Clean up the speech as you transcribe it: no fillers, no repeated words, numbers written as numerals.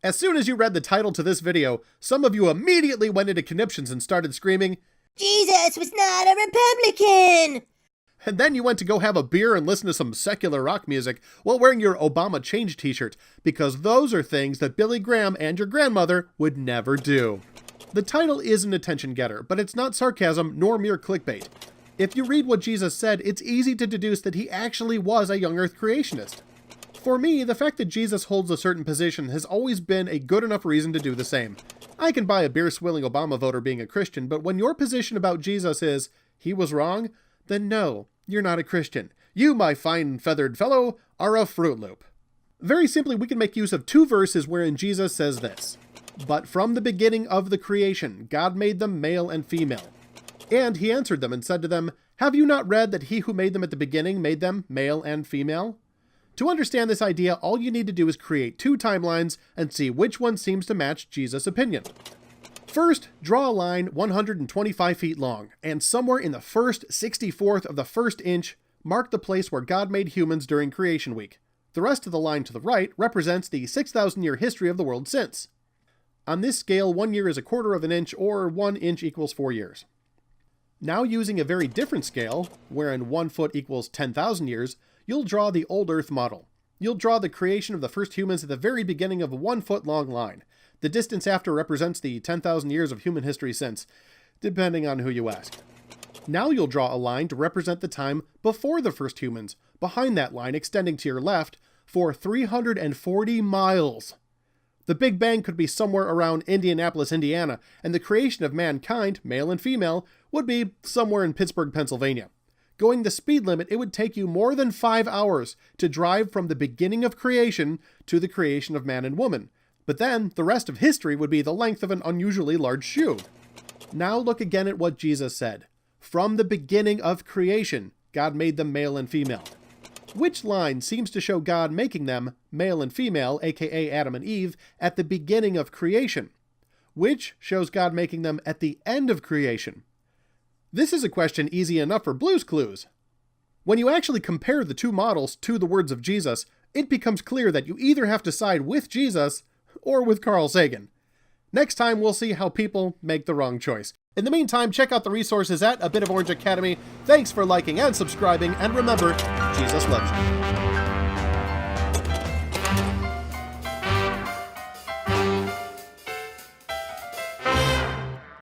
As soon as you read the title to this video, some of you immediately went into conniptions and started screaming, Jesus was not a Republican! And then you went to go have a beer and listen to some secular rock music while wearing your Obama Change t-shirt, because those are things that Billy Graham and your grandmother would never do. The title is an attention getter, but it's not sarcasm nor mere clickbait. If you read what Jesus said, it's easy to deduce that he actually was a young earth creationist. For me, the fact that Jesus holds a certain position has always been a good enough reason to do the same. I can buy a beer-swilling Obama voter being a Christian, but when your position about Jesus is, he was wrong, then no, you're not a Christian. You, my fine feathered fellow, are a Fruit Loop. Very simply, we can make use of two verses wherein Jesus says this. But from the beginning of the creation, God made them male and female. And he answered them and said to them, Have you not read that he who made them at the beginning made them male and female? To understand this idea, all you need to do is create two timelines and see which one seems to match Jesus' opinion. First, draw a line 125 feet long, and somewhere in the first 64th of the first inch, mark the place where God made humans during creation week. The rest of the line to the right represents the 6,000-year history of the world since. On this scale, 1 year is a quarter of an inch, or 1 inch equals 4 years. Now using a very different scale, wherein 1 foot equals 10,000 years, you'll draw the old Earth model. You'll draw the creation of the first humans at the very beginning of a 1 foot long line. The distance after represents the 10,000 years of human history since, depending on who you ask. Now you'll draw a line to represent the time before the first humans, behind that line extending to your left, for 340 miles. The Big Bang could be somewhere around Indianapolis, Indiana, and the creation of mankind, male and female, would be somewhere in Pittsburgh, Pennsylvania. Going the speed limit, it would take you more than 5 hours to drive from the beginning of creation to the creation of man and woman. But then, the rest of history would be the length of an unusually large shoe. Now look again at what Jesus said. From the beginning of creation, God made them male and female. Which line seems to show God making them male and female, aka Adam and Eve, at the beginning of creation? Which shows God making them at the end of creation? This is a question easy enough for Blue's Clues. When you actually compare the two models to the words of Jesus, it becomes clear that you either have to side with Jesus or with Carl Sagan. Next time, we'll see how people make the wrong choice. In the meantime, check out the resources at A Bit of Orange Academy. Thanks for liking and subscribing, and remember, Jesus loves you.